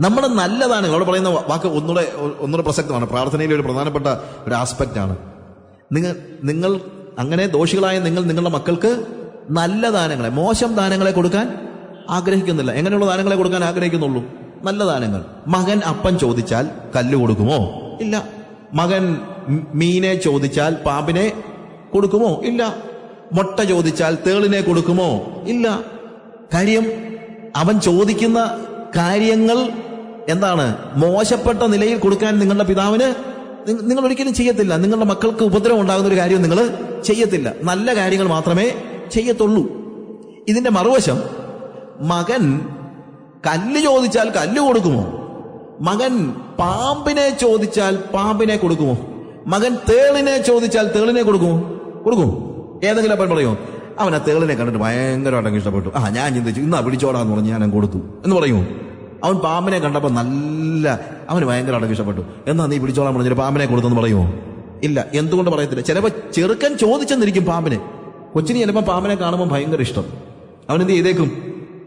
നമ്മുടെ നല്ലതാണ്. അവിടെ പറയുന്ന വാക്ക് ഒന്നുകൂടെ പ്രസക്തമാണ്. പ്രാർത്ഥനയിലെ ഒരു പ്രധാനപ്പെട്ട ഒരു ആസ്പെക്റ്റാണ്. നിങ്ങൾ അങ്ങനെ ദോഷികളായ നിങ്ങളുടെ മക്കൾക്ക് നല്ല ദാനങ്ങളെ, മോശം ദാനങ്ങളെ കൊടുക്കാൻ ആഗ്രഹിക്കുന്നില്ല. എങ്ങനെയുള്ള ദാനങ്ങളെ കൊടുക്കാൻ ആഗ്രഹിക്കുന്നുള്ളൂ? നല്ല ദാനങ്ങൾ. മകൻ അപ്പം ചോദിച്ചാൽ കല്ല് കൊടുക്കുമോ? ഇല്ല. മകൻ മീനെ ചോദിച്ചാൽ പാമ്പിനെ കൊടുക്കുമോ? ഇല്ല. മുട്ട ചോദിച്ചാൽ തേളിനെ കൊടുക്കുമോ? ഇല്ല. കാര്യം അവൻ ചോദിക്കുന്ന കാര്യങ്ങൾ എന്താണ്? മോശപ്പെട്ട നിലയിൽ കൊടുക്കാൻ നിങ്ങളുടെ പിതാവിന് നിങ്ങൾ ഒരിക്കലും ചെയ്യത്തില്ല. നിങ്ങളുടെ മക്കൾക്ക് ഉപദ്രവം ഉണ്ടാകുന്ന ഒരു കാര്യം നിങ്ങൾ ചെയ്യത്തില്ല. നല്ല കാര്യങ്ങൾ മാത്രമേ ചെയ്യത്തുള്ളൂ. ഇതിന്റെ മറുവശം, മകൻ കല്ല് ചോദിച്ചാൽ കല്ല് കൊടുക്കുമോ? മകൻ പാമ്പിനെ ചോദിച്ചാൽ പാമ്പിനെ കൊടുക്കുമോ? മകൻ തേളിനെ ചോദിച്ചാൽ തേളിനെ കൊടുക്കുമോ? കൊടുക്കും. ഏതെങ്കിലും അപ്പം പറയുമോ? അവൻ ആ തേളിനെ കണ്ടിട്ട് ഭയങ്കരമായിട്ട് ഇഷ്ടപ്പെട്ടു, ഞാൻ ചിന്തിച്ചു ഇന്നാ പിടിച്ചോടാന്ന് പറഞ്ഞ് ഞാൻ കൊടുത്തു എന്ന് പറയുമോ? അവൻ പാമ്പിനെ കണ്ടപ്പോൾ അവന് ഭയങ്കരമായിട്ട് ഇഷ്ടപ്പെട്ടു, എന്നാ നീ പിടിച്ചോളാൻ പറഞ്ഞിട്ട് പാമ്പിനെ കൊടുത്തെന്ന് പറയുമോ? ഇല്ല. എന്തുകൊണ്ട് പറയത്തില്ല? ചിലപ്പോൾ ചെറുക്കൻ ചോദിച്ചെന്നിരിക്കും പാമ്പിനെ. കൊച്ചിന് ചിലപ്പോൾ പാമ്പിനെ കാണുമ്പോൾ ഭയങ്കര ഇഷ്ടം. അവനെന്ത് ചെയ്തേക്കും?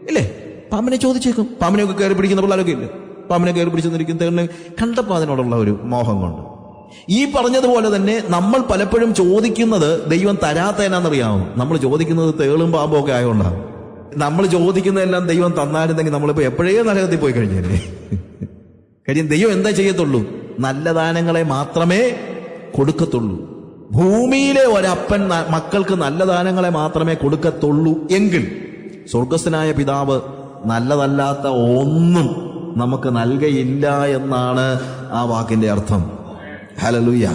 ഇല്ലേ, പാമ്പിനെ ചോദിച്ചേക്കും. പാമ്പിനെയൊക്കെ കയറി പിടിക്കുന്ന പിള്ളേരൊക്കെ ഇല്ലേ, പാമ്പിനെ കയറി പിടിച്ചെന്നിരിക്കും. തേളിനെ കണ്ടപ്പോൾ അതിനോടുള്ള ഒരു മോഹം കൊണ്ട്. ഈ പറഞ്ഞതുപോലെ തന്നെ നമ്മൾ പലപ്പോഴും ചോദിക്കുന്നത് ദൈവം തരാത്തതിനാണെന്നറിയാമോ? നമ്മൾ ചോദിക്കുന്നത് തേളും പാമ്പും ഒക്കെ ആയതുകൊണ്ടാണ്. നമ്മൾ ചോദിക്കുന്നതെല്ലാം ദൈവം തന്നായിരുന്നെങ്കിൽ നമ്മളിപ്പോ എപ്പോഴേ നരകത്തിൽ പോയി കഴിഞ്ഞല്ലേ. കാര്യം ദൈവം എന്താ ചെയ്യത്തുള്ളൂ? നല്ല ദാനങ്ങളെ മാത്രമേ കൊടുക്കത്തുള്ളൂ. ഭൂമിയിലെ ഒരപ്പൻ മക്കൾക്ക് നല്ല ദാനങ്ങളെ മാത്രമേ കൊടുക്കത്തുള്ളൂ എങ്കിൽ സ്വർഗസ്ഥനായ പിതാവ് നല്ലതല്ലാത്ത ഒന്നും നമുക്ക് നൽകയില്ല എന്നാണ് ആ വാക്കിന്റെ അർത്ഥം. Hallelujah,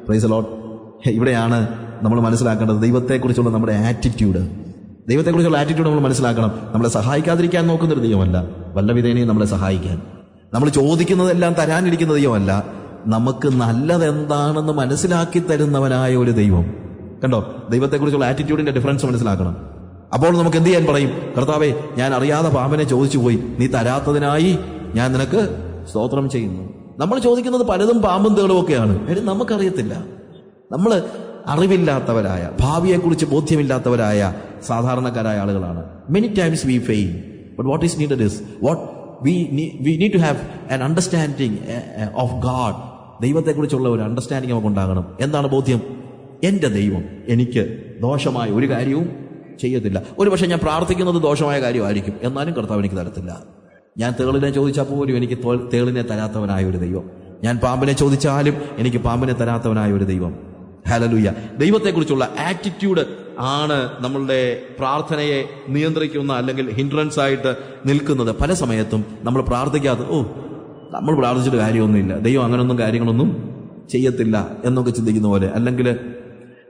praise the Lord. ഇവിടെയാണ് നമ്മൾ മനസ്സിലാക്കേണ്ടത് ദൈവത്തെക്കുറിച്ചുള്ള നമ്മുടെ ആറ്റിറ്റ്യൂഡ്. ദൈവത്തെക്കുറിച്ചുള്ള ആറ്റിറ്റ്യൂഡ് നമ്മൾ മനസ്സിലാക്കണം. നമ്മളെ സഹായിക്കാതിരിക്കാൻ നോക്കുന്നൊരു ദൈവമല്ല, വല്ല വിധേനയും നമ്മളെ സഹായിക്കാൻ. നമ്മൾ ചോദിക്കുന്നതെല്ലാം തരാനിരിക്കുന്ന ദൈവമല്ല, നമുക്ക് നല്ലതെന്താണെന്ന് മനസ്സിലാക്കി തരുന്നവനായ ഒരു ദൈവം. കണ്ടോ, ദൈവത്തെക്കുറിച്ചുള്ള ആറ്റിറ്റ്യൂഡിന്റെ ഡിഫറൻസ് മനസ്സിലാക്കണം. അപ്പോൾ നമുക്ക് എന്ത് ചെയ്യാൻ പറയും? കർത്താവേ, ഞാൻ അറിയാതെ പാമ്പിനെ ചോദിച്ചു പോയി, നീ തരാത്തതിനായി ഞാൻ നിനക്ക് സ്തോത്രം ചെയ്യുന്നു. നമ്മൾ ചോദിക്കുന്നത് പലതും പാമ്പും തേളും ഒക്കെയാണ്. നമുക്കറിയത്തില്ല. നമ്മൾ അറിവില്ലാത്തവരായ, ഭാവിയെക്കുറിച്ച് ബോധ്യമില്ലാത്തവരായ സാധാരണക്കാരായ ആളുകളാണ്. Many times V fail, but what is needed is what we need to have an understanding of God. ദൈവത്തെക്കുറിച്ചുള്ള ഒരു അണ്ടർസ്റ്റാൻഡിങ് നമുക്ക് ഉണ്ടാകണം. എന്താണ് ബോധ്യം? എൻ്റെ ദൈവം എനിക്ക് ദോഷമായ ഒരു കാര്യവും ചെയ്യത്തില്ല. ഒരു പക്ഷേ ഞാൻ പ്രാർത്ഥിക്കുന്നത് ദോഷമായ കാര്യമായിരിക്കും, എന്നാലും കർത്താവ് എനിക്ക് തരത്തില്ല. ഞാൻ തേളിനെ ചോദിച്ചാൽ പോലും എനിക്ക് തേളിനെ തരാത്തവനായ ഒരു ദൈവം. ഞാൻ പാമ്പിനെ ചോദിച്ചാലും എനിക്ക് പാമ്പിനെ തരാത്തവനായ ഒരു ദൈവം. ഹല്ലേലൂയ. ദൈവത്തെക്കുറിച്ചുള്ള ആറ്റിറ്റ്യൂഡ് ആണ് നമ്മളുടെ പ്രാർത്ഥനയെ നിയന്ത്രിക്കുന്ന അല്ലെങ്കിൽ ഹിൻഡ്രൻസ് ആയിട്ട് നിൽക്കുന്നത്. പല സമയത്തും നമ്മൾ പ്രാർത്ഥിക്കാതെ നമ്മൾ പ്രാർത്ഥിച്ചിട്ട് കാര്യമൊന്നുമില്ല, ദൈവം അങ്ങനൊന്നും കാര്യങ്ങളൊന്നും ചെയ്യത്തില്ല എന്നൊക്കെ ചിന്തിക്കുന്ന പോലെ, അല്ലെങ്കിൽ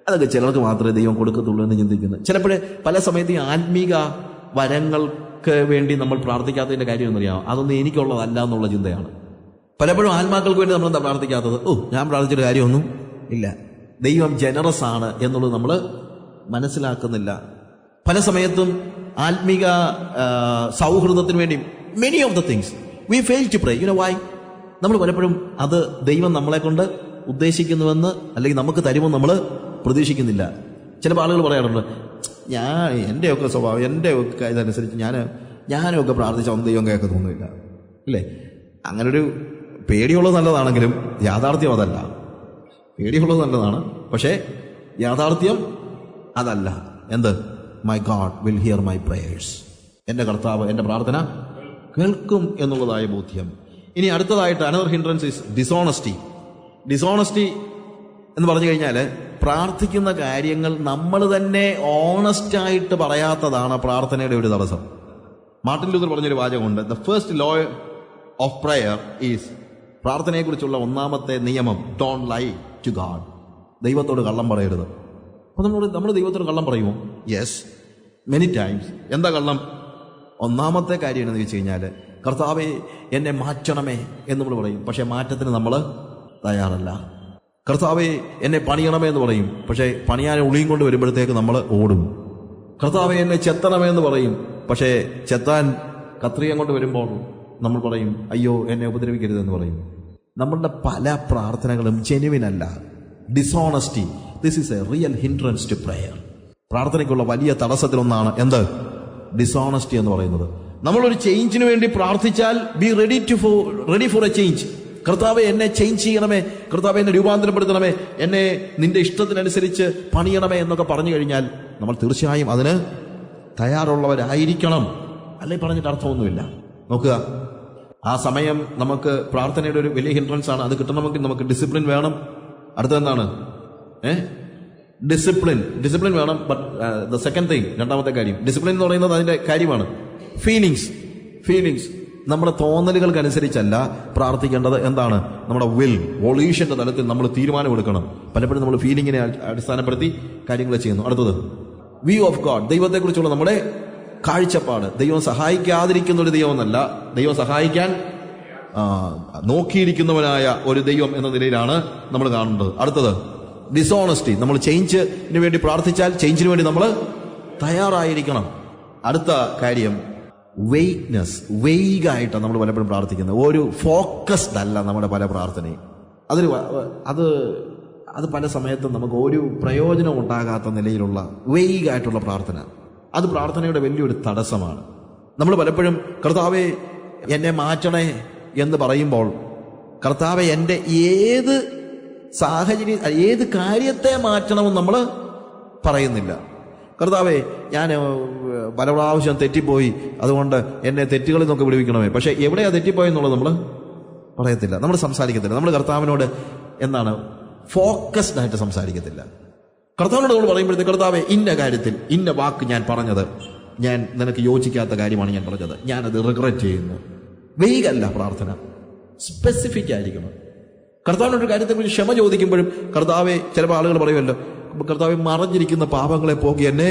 അതൊക്കെ ചിലർക്ക് മാത്രമേ ദൈവം കൊടുക്കത്തുള്ളൂ എന്ന് ചിന്തിക്കുന്നത്. ചിലപ്പോഴേ പല സമയത്ത് ഈ ആത്മീക വരങ്ങൾക്ക് വേണ്ടി നമ്മൾ പ്രാർത്ഥിക്കാത്തതിന്റെ കാര്യം എന്നറിയാമോ? അതൊന്നും എനിക്കുള്ളതല്ല എന്നുള്ള ചിന്തയാണ്. പലപ്പോഴും ആത്മാക്കൾക്ക് വേണ്ടി നമ്മളെന്താ പ്രാർത്ഥിക്കാത്തത്? ഞാൻ പ്രാർത്ഥിച്ചിട്ട് കാര്യമൊന്നും ഇല്ല. ദൈവം ജനറസ് ആണ് എന്നുള്ളത് നമ്മൾ മനസ്സിലാക്കുന്നില്ല. പല സമയത്തും ആത്മീക സൗഹൃദത്തിന് വേണ്ടി many of the things we fail to pray. Why? നമ്മൾ പലപ്പോഴും അത് ദൈവം നമ്മളെ കൊണ്ട് ഉദ്ദേശിക്കുന്നുവെന്ന് അല്ലെങ്കിൽ നമുക്ക് തരുമെന്ന് നമ്മൾ പ്രതീക്ഷിക്കുന്നില്ല. ചിലപ്പോൾ ആളുകൾ പറയാറുണ്ട്, എൻ്റെയൊക്കെ സ്വഭാവം, എൻ്റെയൊക്കെ ഇതനുസരിച്ച് ഞാനൊക്കെ പ്രാർത്ഥിച്ച ഒന്നും ദൈവം കേൾക്കത്തൊന്നുമില്ല, അല്ലേ? അങ്ങനൊരു പേടിയുള്ളത് നല്ലതാണെങ്കിലും യാഥാർത്ഥ്യം അതല്ല. പേടിയുള്ളത് നല്ലതാണ്, പക്ഷേ യാഥാർത്ഥ്യം അതല്ല. എന്ത്? My God will hear my prayers. എൻ്റെ കർത്താവ് എൻ്റെ പ്രാർത്ഥന കേൾക്കും എന്നുള്ളതായ ബോധ്യം. ഇനി അടുത്തതായിട്ട് another hindrance is dishonesty. Dishonesty എന്ന് പറഞ്ഞു കഴിഞ്ഞാൽ പ്രാർത്ഥിക്കുന്ന കാര്യങ്ങൾ നമ്മൾ തന്നെ ഓണസ്റ്റായിട്ട് പറയാത്തതാണ് പ്രാർത്ഥനയുടെ ഒരു തടസ്സം. മാർട്ടിൻ ലൂതർ പറഞ്ഞൊരു വാചകമുണ്ട്, the first law of prayer is, പ്രാർത്ഥനയെക്കുറിച്ചുള്ള ഒന്നാമത്തെ നിയമം, ഡോണ്ട് ലൈ ടു ഗാഡ്. ദൈവത്തോട് കള്ളം പറയരുത്. അപ്പൊ നമ്മൾ ദൈവത്തോട് കള്ളം പറയുമോ? Yes, many times. എന്താ കള്ളം? ഒന്നാമത്തെ കാര്യം എന്ന് വെച്ച് കഴിഞ്ഞാൽ, കർത്താവേ എന്നെ മാറ്റണമേ എന്ന് നമ്മൾ പറയും, പക്ഷെ മാറ്റത്തിന് നമ്മൾ തയ്യാറല്ല. കർത്താവേ എന്നെ പണിയണമേ എന്ന് പറയും, പക്ഷേ പണിയാൻ ഉളിയും കൊണ്ട് വരുമ്പോഴത്തേക്ക് നമ്മൾ ഓടും. കർത്താവേ എന്നെ ചെത്തണമേ എന്ന് പറയും, പക്ഷേ ചെത്താൻ കത്രിയം കൊണ്ട് വരുമ്പോൾ നമ്മൾ പറയും, അയ്യോ എന്നെ ഉപദ്രവിക്കരുതെന്ന് പറയും. നമ്മളുടെ പല പ്രാർത്ഥനകളും ജെനുവിൻ അല്ല. Dishonesty, this is a real hindrance to prayer. പ്രാർത്ഥനയ്ക്കുള്ള വലിയ തടസ്സത്തിലൊന്നാണ് എന്ത്? ഡിസോണസ്റ്റി എന്ന് പറയുന്നത്. നമ്മളൊരു ചേഞ്ചിന് വേണ്ടി പ്രാർത്ഥിച്ചാൽ be ready for A change. കർത്താവെ എന്നെ ചേഞ്ച് ചെയ്യണമേ, കർത്താവെ എന്നെ രൂപാന്തരപ്പെടുത്തണമേ, എന്നെ നിന്റെ ഇഷ്ടത്തിനനുസരിച്ച് പണിയണമേ എന്നൊക്കെ പറഞ്ഞു കഴിഞ്ഞാൽ നമ്മൾ തീർച്ചയായും അതിന് തയ്യാറുള്ളവരായിരിക്കണം. അല്ലെങ്കിൽ പറഞ്ഞിട്ട് അർത്ഥമൊന്നുമില്ല. നോക്കുക, ആ സമയം നമുക്ക് പ്രാർത്ഥനയുടെ ഒരു വലിയ ഹിൻഡ്രൻസ് ആണ്. അത് കിട്ടണമെങ്കിൽ നമുക്ക് ഡിസിപ്ലിൻ വേണം. അടുത്തെന്താണ്? ഡിസിപ്ലിൻ വേണം. ബട്ട് ദ സെക്കൻഡ് തിങ്, രണ്ടാമത്തെ കാര്യം, ഡിസിപ്ലിൻ എന്ന് പറയുന്നത് അതിന്റെ കാര്യമാണ്. ഫീലിങ്സ് നമ്മുടെ തോന്നലുകൾക്കനുസരിച്ചല്ല പ്രാർത്ഥിക്കേണ്ടത്. എന്താണ്? നമ്മുടെ വൊളീഷന്റെ തലത്തിൽ നമ്മൾ തീരുമാനമെടുക്കണം. പലപ്പോഴും നമ്മൾ ഫീലിങ്ങിനെ അടിസ്ഥാനപ്പെടുത്തി കാര്യങ്ങൾ ചെയ്യുന്നു. അടുത്തത് വ്യൂ ഓഫ് ഗോഡ്, ദൈവത്തെക്കുറിച്ചുള്ള നമ്മുടെ കാഴ്ചപ്പാട്. ദൈവം സഹായിക്കാതിരിക്കുന്ന ഒരു ദൈവമെന്നല്ല, ദൈവം സഹായിക്കാൻ നോക്കിയിരിക്കുന്നവനായ ഒരു ദൈവം എന്ന നിലയിലാണ് നമ്മൾ കാണേണ്ടത്. അടുത്തത് ഡിസോണസ്റ്റി, നമ്മൾ ചേഞ്ചിന് വേണ്ടി പ്രാർത്ഥിച്ചാൽ ചേഞ്ചിന് വേണ്ടി നമ്മൾ തയ്യാറായിരിക്കണം. അടുത്ത കാര്യം വെയ്ഗായിട്ടാണ് നമ്മൾ പലപ്പോഴും പ്രാർത്ഥിക്കുന്നത്. ഒരു ഫോക്കസ്ഡ് അല്ല നമ്മുടെ പല പ്രാർത്ഥനയും. അത് പല സമയത്തും നമുക്ക് ഒരു പ്രയോജനം ഉണ്ടാകാത്ത നിലയിലുള്ള വെയ്ഗായിട്ടുള്ള പ്രാർത്ഥന, അത് പ്രാർത്ഥനയുടെ വലിയൊരു തടസ്സമാണ്. നമ്മൾ പലപ്പോഴും കർത്താവെ എന്നെ മാറ്റണേ എന്ന് പറയുമ്പോൾ കർത്താവെ എൻ്റെ ഏത് സാഹചര്യം, ഏത് കാര്യത്തെ മാറ്റണമെന്ന് നമ്മൾ പറയുന്നില്ല. കർത്താവെ ഞാൻ പല പ്രാവശ്യം തെറ്റിപ്പോയി, അതുകൊണ്ട് എന്നെ തെറ്റുകളിൽ നിന്നൊക്കെ വിടുവിക്കണമേ. പക്ഷെ എവിടെയാ തെറ്റിപ്പോയെന്നുള്ളത് നമ്മൾ പറയത്തില്ല, നമ്മൾ സംസാരിക്കത്തില്ല. നമ്മൾ കർത്താവിനോട് എന്താണ് ഫോക്കസ്ഡ് ആയിട്ട് സംസാരിക്കത്തില്ല. കർത്താവിനോട് നമ്മൾ പറയുമ്പോഴത്തേക്ക് കർത്താവെ ഇന്ന കാര്യത്തിൽ ഇന്ന വാക്ക് ഞാൻ പറഞ്ഞത്, ഞാൻ നിനക്ക് യോജിക്കാത്ത കാര്യമാണ് ഞാൻ പറഞ്ഞത്, ഞാനത് റിഗ്രറ്റ് ചെയ്യുന്നു. വെയ്ഗല്ല പ്രാർത്ഥന, സ്പെസിഫിക് ആയിരിക്കണം. കർത്താവിനൊരു കാര്യത്തെക്കുറിച്ച് ക്ഷമ ചോദിക്കുമ്പോഴും കർത്താവെ, ചിലപ്പോൾ ആളുകൾ പറയുമല്ലോ, കർത്താവെ മറഞ്ഞിരിക്കുന്ന പാപങ്ങളെ പോക്കി എന്നെ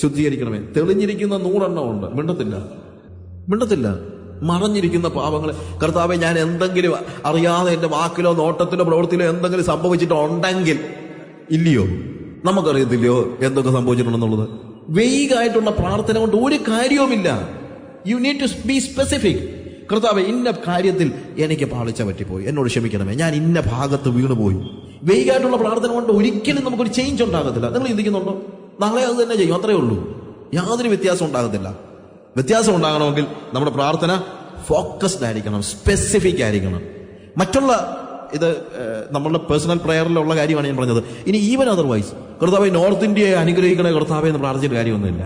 ശുദ്ധീകരിക്കണമേ. തെളിഞ്ഞിരിക്കുന്ന 100 എണ്ണം ഉണ്ട്, മിണ്ടത്തില്ല. മറഞ്ഞിരിക്കുന്ന പാപങ്ങളെ കർത്താവെ ഞാൻ എന്തെങ്കിലും അറിയാതെ എൻ്റെ വാക്കിലോ നോട്ടത്തിലോ പ്രവൃത്തിയിലോ എന്തെങ്കിലും സംഭവിച്ചിട്ടുണ്ടെങ്കിൽ, ഇല്ലയോ, നമുക്കറിയത്തില്ലയോ എന്തൊക്കെ സംഭവിച്ചിട്ടുണ്ടെന്നുള്ളത്. വെയ്ഗായിട്ടുള്ള പ്രാർത്ഥന കൊണ്ട് ഒരു കാര്യവുമില്ല. You need to be specific. കർത്താവെ ഇന്ന കാര്യത്തിൽ എനിക്ക് പാളിച്ച പറ്റിപ്പോയി, എന്നോട് ക്ഷമിക്കണമേ, ഞാൻ ഇന്ന ഭാഗത്ത് വീണുപോയി. വെയ്ഗായിട്ടുള്ള പ്രാർത്ഥന കൊണ്ട് ഒരിക്കലും നമുക്കൊരു ചേഞ്ച് ഉണ്ടാകത്തില്ല. നിങ്ങൾ ചിന്തിക്കുന്നുണ്ടോ? നാളെ അത് തന്നെ ചെയ്യും, അത്രയേ ഉള്ളൂ. യാതൊരു വ്യത്യാസം ഉണ്ടാകത്തില്ല. വ്യത്യാസം ഉണ്ടാകണമെങ്കിൽ നമ്മുടെ പ്രാർത്ഥന ഫോക്കസ്ഡ് ആയിരിക്കണം, സ്പെസിഫിക് ആയിരിക്കണം. മറ്റുള്ള ഇത് നമ്മളുടെ പേഴ്സണൽ പ്രയറിലുള്ള കാര്യമാണ് ഞാൻ പറഞ്ഞത്. ഇനി ഈവൻ അതർവൈസ്, കർത്താവെ നോർത്ത് ഇന്ത്യയെ അനുഗ്രഹിക്കണേ കർത്താവെ എന്ന് പ്രാർത്ഥിച്ചിട്ട് കാര്യമൊന്നുമില്ല.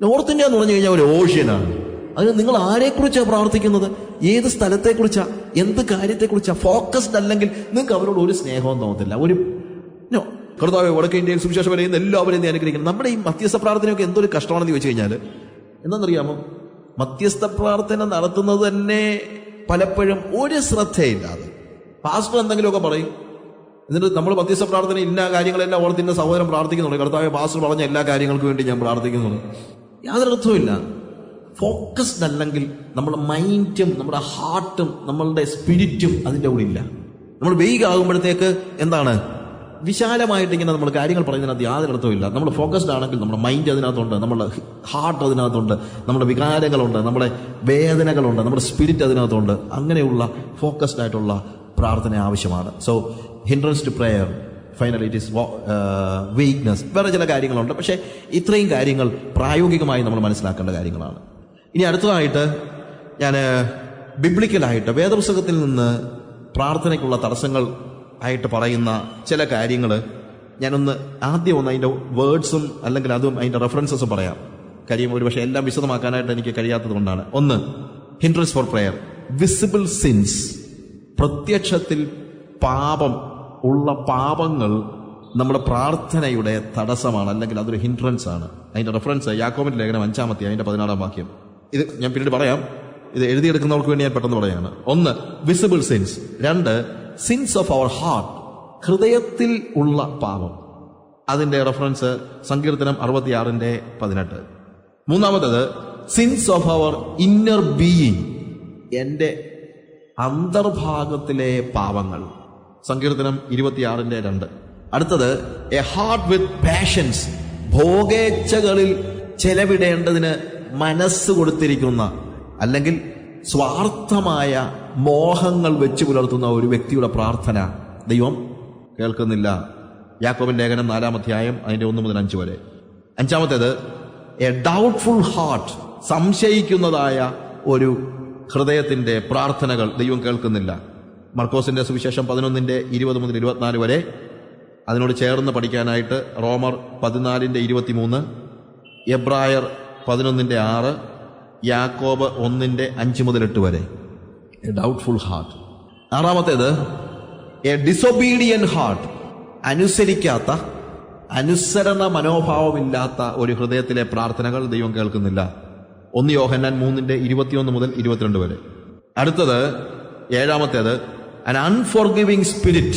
നോർത്ത് ഇന്ത്യ എന്ന് പറഞ്ഞു കഴിഞ്ഞാൽ ഒരു ഓഷ്യനാണ്. അതിന് നിങ്ങൾ ആരെക്കുറിച്ചാണ് പ്രാർത്ഥിക്കുന്നത്? ഏത് സ്ഥലത്തെക്കുറിച്ചാ? എന്ത് കാര്യത്തെക്കുറിച്ചാ? ഫോക്കസ്ഡ് അല്ലെങ്കിൽ നിങ്ങൾക്ക് അവരോട് ഒരു സ്നേഹവും തോന്നത്തില്ല. കർത്താവെ വടക്കേ ഇന്ത്യയിൽ സുവിശേഷം പറയുന്ന എല്ലാവരെയും അനുഗ്രഹിക്കണം. നമ്മുടെ ഈ മധ്യസ്ഥ പ്രാർത്ഥനയൊക്കെ എന്തൊരു കഷ്ടമാണെന്ന് ചോദിച്ചു കഴിഞ്ഞാൽ എന്താണെന്നറിയാമോ? മധ്യസ്ഥ പ്രാർത്ഥന നടത്തുന്നത് തന്നെ പലപ്പോഴും ഒരു ശ്രദ്ധയില്ലാതെ പാസ്റ്റർ എന്തെങ്കിലുമൊക്കെ പറയും, എന്നിട്ട് നമ്മൾ മധ്യസ്ഥ പ്രാർത്ഥന ഇന്ന കാര്യങ്ങളെല്ലാം ഓർത്തിൻ്റെ സഹോദരൻ പ്രാർത്ഥിക്കുന്നുണ്ട്. കർത്താവെ പാസ്റ്റർ പറഞ്ഞ എല്ലാ കാര്യങ്ങൾക്കും വേണ്ടി ഞാൻ പ്രാർത്ഥിക്കുന്നുണ്ട്. യാതൊരു അർത്ഥവുമില്ല. ഫോക്കസ്ഡ് അല്ലെങ്കിൽ നമ്മുടെ മൈൻഡും നമ്മുടെ ഹാർട്ടും നമ്മളുടെ സ്പിരിറ്റും അതിൻ്റെ കൂടെ ഇല്ല. നമ്മൾ വെയ്ഗാകുമ്പോഴത്തേക്ക് എന്താണ്, വിശാലമായിട്ട് ഇങ്ങനെ നമ്മൾ കാര്യങ്ങൾ പറയുന്നതിനകത്ത് യാതൊരു അർത്ഥമില്ല. നമ്മൾ ഫോക്കസ്ഡ് ആണെങ്കിൽ നമ്മുടെ മൈൻഡ് അതിനകത്തുണ്ട്, നമ്മുടെ ഹാർട്ട് അതിനകത്തുണ്ട്, നമ്മുടെ വികാരങ്ങളുണ്ട്, നമ്മുടെ വേദനകളുണ്ട്, നമ്മുടെ സ്പിരിറ്റ് അതിനകത്തുണ്ട്. അങ്ങനെയുള്ള ഫോക്കസ്ഡ് ആയിട്ടുള്ള പ്രാർത്ഥന ആവശ്യമാണ്. So hindrances to prayer, finally it is weakness. വേറെ ചില കാര്യങ്ങളുണ്ട്, പക്ഷേ ഇത്രയും കാര്യങ്ങൾ പ്രായോഗികമായി നമ്മൾ മനസ്സിലാക്കേണ്ട കാര്യങ്ങളാണ്. ഇനി അടുത്തതായിട്ട് ഞാൻ ബിബ്ലിക്കലായിട്ട് വേദപുസ്തകത്തിൽ നിന്ന് പ്രാർത്ഥനയ്ക്കുള്ള തടസ്സങ്ങൾ ആയിട്ട് പറയുന്ന ചില കാര്യങ്ങൾ ഞാനൊന്ന് ആദ്യം അതിൻ്റെ വേർഡ്സും അല്ലെങ്കിൽ അതും അതിൻ്റെ റെഫറൻസസും പറയാം. കാര്യം ഒരു പക്ഷേ എല്ലാം വിശദമാക്കാനായിട്ട് എനിക്ക് കഴിയാത്തത് കൊണ്ടാണ്. ഒന്ന്, hindrances for prayer, visible sins. പ്രത്യക്ഷത്തിൽ പാപങ്ങൾ നമ്മുടെ പ്രാർത്ഥനയുടെ തടസ്സമാണ്, അല്ലെങ്കിൽ അതൊരു ഹിൻഡ്രൻസ് ആണ്. അതിൻ്റെ റെഫറൻസ് യാക്കോബിന്റെ ലേഖനം 5-ാം അധ്യായം അതിൻ്റെ 16-ാം വാക്യം. ഇത് ഞാൻ പിന്നീട് പറയാം, ഇത് എഴുതിയെടുക്കുന്നവർക്ക് വേണ്ടി ഞാൻ പെട്ടെന്ന് പറയാണ്. ഒന്ന്, വിസിബിൾ സിൻസ്. രണ്ട്, സിൻസ് ഓഫ് അവർ ഹാർട്ട്, ഹൃദയത്തിൽ ഉള്ള പാപം. അതിന്റെ റെഫറൻസ് സങ്കീർത്തനം 66:18. മൂന്നാമത്തത്, sins of our inner being, എൻ്റെ അന്തർഭാഗത്തിലെ പാപങ്ങൾ. സങ്കീർത്തനം 26:2. അടുത്തത്, എ ഹാർട്ട് വിത്ത് പാഷൻസ്, ഭോഗേച്ഛകളിൽ ചെലവിടേണ്ടതിന് മനസ്സ് കൊടുത്തിരിക്കുന്ന അല്ലെങ്കിൽ സ്വാർത്ഥമായ മോഹങ്ങൾ വെച്ച് പുലർത്തുന്ന ഒരു വ്യക്തിയുടെ പ്രാർത്ഥന ദൈവം കേൾക്കുന്നില്ല. യാക്കോബിന്റെ ലേഖനം 4-ാം അധ്യായം അതിന്റെ 1 മുതൽ 5 വരെ. അഞ്ചാമത്തേത്, എ ഡൗട്ട്ഫുൾ ഹാർട്ട് സംശയിക്കുന്നതായ ഒരു ഹൃദയത്തിന്റെ പ്രാർത്ഥനകൾ ദൈവം കേൾക്കുന്നില്ല. മർക്കോസിന്റെ സുവിശേഷം 11:20 മുതൽ 24 വരെ, അതിനോട് ചേർന്ന് പഠിക്കാനായിട്ട് റോമർ 14:23, എബ്രായർ 11:6, യാക്കോബ് 1:5 മുതൽ 8 വരെ. A doubtful heart. ആറാമത്തേത് എ ഡിസൊബീഡിയൻ ഹാർട്ട്. അനുസരിക്കാത്ത, അനുസരണ മനോഭാവമില്ലാത്ത ഒരു ഹൃദയത്തിലെ പ്രാർത്ഥനകൾ ദൈവം കേൾക്കുന്നില്ല. 1 യോഹന്നാൻ 3:21 മുതൽ 22 വരെ. അടുത്തത് ഏഴാമത്തേത് an unforgiving spirit.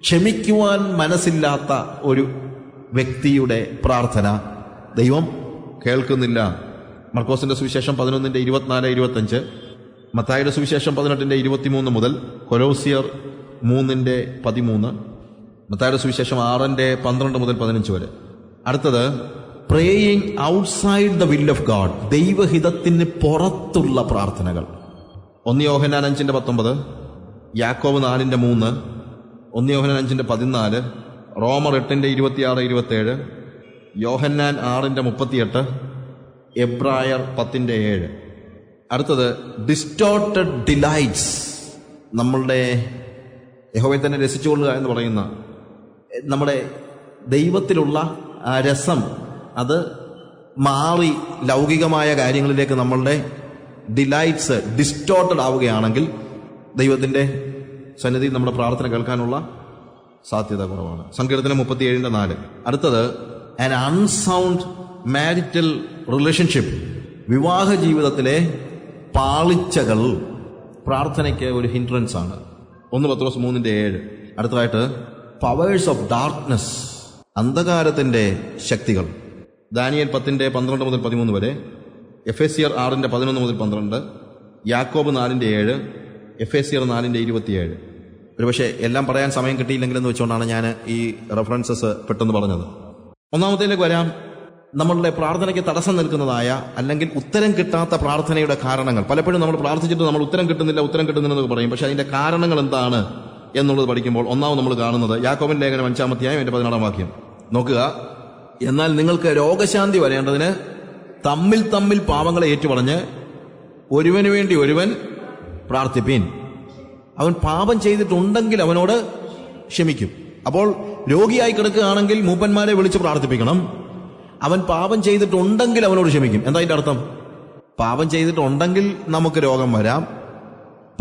ക്ഷമിക്കുവാൻ മനസ്സില്ലാത്ത ഒരു വ്യക്തിയുടെ പ്രാർത്ഥന ദൈവം കേൾക്കുന്നില്ല. മർക്കോസിന്റെ സുവിശേഷം 11:24-25, മത്തായിയുടെ സുവിശേഷം 18:23 മുതൽ കൊലോസിയർ 3:13, മത്തായിയുടെ സുവിശേഷം 6:12 മുതൽ 15 വരെ. അടുത്തത് praying outside the will of God. ദൈവഹിതത്തിന് പുറത്തുള്ള പ്രാർത്ഥനകൾ. 1 യോഹന്നാൻ 5:19, യാക്കോബ് 4:3, 1 യോഹന്നാൻ 5:14, റോമർ 8:26-27, യോഹന്നാൻ 6:38, എബ്രായർ 10:7. അടുത്തത് ഡിസ്റ്റോർട്ടഡ് ഡിലൈറ്റ്സ്. നമ്മളുടെ യഹോവയെ തന്നെ രസിച്ചുകൊള്ളുക എന്ന് പറയുന്ന നമ്മുടെ ദൈവത്തിലുള്ള ആ രസം അത് മാറി ലൗകികമായ കാര്യങ്ങളിലേക്ക് നമ്മളുടെ ഡിലൈറ്റ്സ് ഡിസ്റ്റോർട്ടഡ് ആവുകയാണെങ്കിൽ ദൈവത്തിന്റെ സന്നിധിയിൽ നമ്മുടെ പ്രാർത്ഥന കേൾക്കാനുള്ള സാധ്യത കുറവാണ്. സങ്കീർത്തനം 37:4. അടുത്തത് ആൻ അൺസൗണ്ട് മാരിറ്റൽ റിലേഷൻഷിപ്പ്. വിവാഹ ജീവിതത്തിലെ പാളിച്ചകൾ പ്രാർത്ഥനയ്ക്ക് ഒരു ഹിൻഡ്രൻസ് ആണ്. 1 പത്രോസ് 3:7. അടുത്തതായിട്ട് പവേഴ്സ് ഓഫ് ഡാർക്ക്നെസ്. അന്ധകാരത്തിന്റെ ശക്തികൾ. ദാനിയേൽ 10:12 മുതൽ 13 വരെ, എഫേസ്യർ 6:11 മുതൽ 12, യാക്കോബ് 4:7, എഫേസ്യർ 4:27. ഒരുപക്ഷെ എല്ലാം പറയാൻ സമയം കിട്ടിയില്ലെങ്കിലെന്ന് വെച്ചുകൊണ്ടാണ് ഞാൻ ഈ റെഫറൻസസ് പെട്ടെന്ന് പറഞ്ഞത്. ഒന്നാമത്തേലേക്ക് വരാം. നമ്മളുടെ പ്രാർത്ഥനയ്ക്ക് തടസ്സം നിൽക്കുന്നതായ അല്ലെങ്കിൽ ഉത്തരം കിട്ടാത്ത പ്രാർത്ഥനയുടെ കാരണങ്ങൾ. പലപ്പോഴും നമ്മൾ പ്രാർത്ഥിച്ചിട്ട് നമ്മൾ ഉത്തരം കിട്ടുന്നില്ലെന്ന് പറയും. പക്ഷെ അതിന്റെ കാരണങ്ങൾ എന്താണ് എന്നുള്ളത് പഠിക്കുമ്പോൾ ഒന്നാമത് നമ്മൾ കാണുന്നത് യാക്കോബിന്റെ ലേഖനം 5-ാം അധ്യായം 16-ാം വാക്യം നോക്കുക. എന്നാൽ നിങ്ങൾക്ക് രോഗശാന്തി വരേണ്ടതിന് തമ്മിൽ പാപങ്ങളെ ഏറ്റുപറഞ്ഞ് ഒരുവന് വേണ്ടി ഒരുവൻ പ്രാർത്ഥിപ്പീൻ. അവൻ പാപം ചെയ്തിട്ടുണ്ടെങ്കിൽ അവനോട് ക്ഷമിക്കും. അപ്പോൾ രോഗിയായി കിടക്കുകയാണെങ്കിൽ മൂപ്പന്മാരെ വിളിച്ച് പ്രാർത്ഥിപ്പിക്കണം. അവൻ പാപം ചെയ്തിട്ടുണ്ടെങ്കിൽ അവനോട് ക്ഷമിക്കും. എന്താ അതിന്റെ അർത്ഥം? പാപം ചെയ്തിട്ടുണ്ടെങ്കിൽ നമുക്ക് രോഗം വരാം,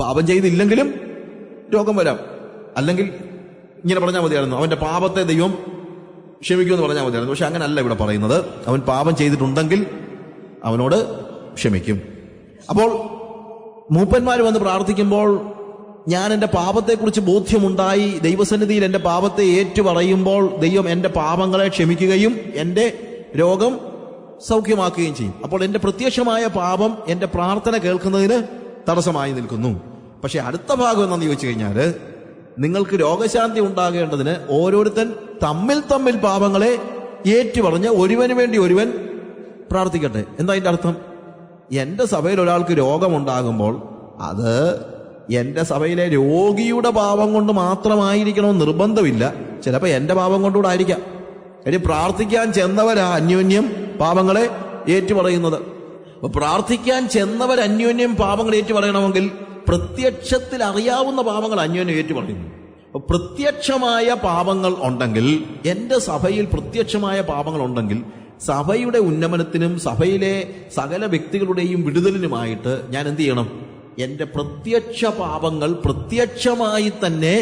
പാപം ചെയ്തില്ലെങ്കിലും രോഗം വരാം. അല്ലെങ്കിൽ ഇങ്ങനെ പറഞ്ഞാൽ മതിയായിരുന്നു, അവന്റെ പാപത്തെ ദൈവം ക്ഷമിക്കുമെന്ന് പറഞ്ഞാൽ മതിയായിരുന്നു. പക്ഷെ അങ്ങനല്ല ഇവിടെ പറയുന്നത്. അവൻ പാപം ചെയ്തിട്ടുണ്ടെങ്കിൽ അവനോട് ക്ഷമിക്കും. അപ്പോൾ മൂപ്പന്മാർ വന്ന് പ്രാർത്ഥിക്കുമ്പോൾ ഞാൻ എൻ്റെ പാപത്തെക്കുറിച്ച് ബോധ്യമുണ്ടായി ദൈവസന്നിധിയിൽ എൻ്റെ പാപത്തെ ഏറ്റുപറയുമ്പോൾ ദൈവം എൻ്റെ പാപങ്ങളെ ക്ഷമിക്കുകയും എൻ്റെ രോഗം സൗഖ്യമാക്കുകയും ചെയ്യും. അപ്പോൾ എൻ്റെ പ്രത്യക്ഷമായ പാപം എൻ്റെ പ്രാർത്ഥന കേൾക്കുന്നതിന് തടസ്സമായി നിൽക്കുന്നു. പക്ഷെ അടുത്ത ഭാഗം എന്താണെന്ന് ചോദിച്ചു കഴിഞ്ഞാൽ, നിങ്ങൾക്ക് രോഗശാന്തി ഉണ്ടാകേണ്ടതിന് ഓരോരുത്തൻ തമ്മിൽ പാപങ്ങളെ ഏറ്റുപറഞ്ഞ് ഒരുവന് വേണ്ടി ഒരുവൻ പ്രാർത്ഥിക്കട്ടെ. എന്താ അതിൻ്റെ അർത്ഥം? എൻ്റെ സഭയിൽ ഒരാൾക്ക് രോഗമുണ്ടാകുമ്പോൾ അത് എൻ്റെ സഭയിലെ രോഗിയുടെ പാപം കൊണ്ട് മാത്രമായിരിക്കണമെന്ന് നിർബന്ധമില്ല. ചിലപ്പോൾ എൻ്റെ പാപം കൊണ്ടുകൂടെ ആയിരിക്കാം. ഇനി പ്രാർത്ഥിക്കാൻ ചെന്നവരാ അന്യോന്യം പാപങ്ങളെ ഏറ്റുപറയുന്നത്. അപ്പൊ പ്രാർത്ഥിക്കാൻ ചെന്നവർ അന്യോന്യം പാപങ്ങൾ ഏറ്റുപറയണമെങ്കിൽ പ്രത്യക്ഷത്തിൽ അറിയാവുന്ന പാപങ്ങൾ അന്യോന്യം ഏറ്റുപറയുന്നു. അപ്പൊ പ്രത്യക്ഷമായ പാപങ്ങൾ ഉണ്ടെങ്കിൽ, എൻ്റെ സഭയിൽ പ്രത്യക്ഷമായ പാപങ്ങൾ ഉണ്ടെങ്കിൽ, സഭയുടെ ഉന്നമനത്തിനും സഭയിലെ സകല വ്യക്തികളുടെയും വിടുതലിനുമായിട്ട് ഞാൻ എന്ത് ചെയ്യണം? എൻ്റെ പ്രത്യക്ഷ പാപങ്ങൾ പ്രത്യക്ഷമായി തന്നെ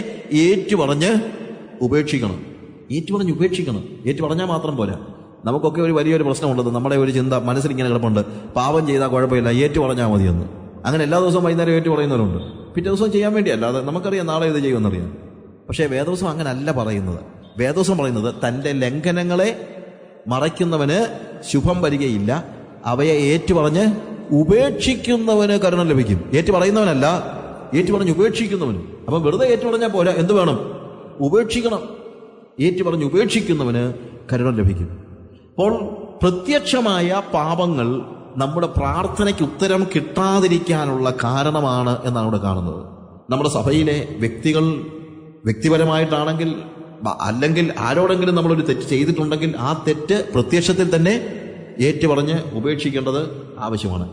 ഏറ്റുപറഞ്ഞ് ഉപേക്ഷിക്കണം. ഏറ്റുപറഞ്ഞാൽ മാത്രം പോരാ. നമുക്കൊക്കെ ഒരു വലിയൊരു പ്രശ്നമുള്ളത്, നമ്മുടെ ഒരു ചിന്ത മനസ്സിലിങ്ങനെ കിടപ്പുണ്ട്, പാപം ചെയ്താൽ കുഴപ്പമില്ല, ഏറ്റുപറഞ്ഞാൽ മതിയെന്ന്. അങ്ങനെ എല്ലാ ദിവസവും വൈകുന്നേരം ഏറ്റുപറയുന്നവരുണ്ട്. പിറ്റേ ദിവസം ചെയ്യാൻ വേണ്ടി അല്ലാതെ നമുക്കറിയാം നാളെ ഇത് ചെയ്യുമെന്നറിയാം. പക്ഷേ വേദവസം അങ്ങനല്ല പറയുന്നത്. വേദവസം പറയുന്നത് തൻ്റെ ലംഘനങ്ങളെ മറയ്ക്കുന്നവന് ശുഭം വരികയില്ല, അവയെ ഏറ്റുപറഞ്ഞ് ഉപേക്ഷിക്കുന്നവന് കരുണ ലഭിക്കും. ഏറ്റുപറയുന്നവനല്ല, ഏറ്റുപറഞ്ഞ് ഉപേക്ഷിക്കുന്നവന്. അപ്പം വെറുതെ ഏറ്റുപറഞ്ഞാൽ പോരാ, എന്ത് വേണം? ഉപേക്ഷിക്കണം. ഏറ്റുപറഞ്ഞ് ഉപേക്ഷിക്കുന്നവന് കരുണ ലഭിക്കും. അപ്പോൾ പ്രത്യക്ഷമായ പാപങ്ങൾ നമ്മുടെ പ്രാർത്ഥനയ്ക്ക് ഉത്തരം കിട്ടാതിരിക്കാനുള്ള കാരണമാണ് എന്നാണ് ഇവിടെ കാണുന്നത്. നമ്മുടെ സഭയിലെ വ്യക്തികൾ വ്യക്തിപരമായിട്ടാണെങ്കിൽ അല്ലെങ്കിൽ ആരോടെങ്കിലും നമ്മളൊരു തെറ്റ് ചെയ്തിട്ടുണ്ടെങ്കിൽ ആ തെറ്റ് പ്രത്യക്ഷത്തിൽ തന്നെ ഏറ്റുപറഞ്ഞ് ഉപേക്ഷിക്കേണ്ടത് ആവശ്യമാണ്.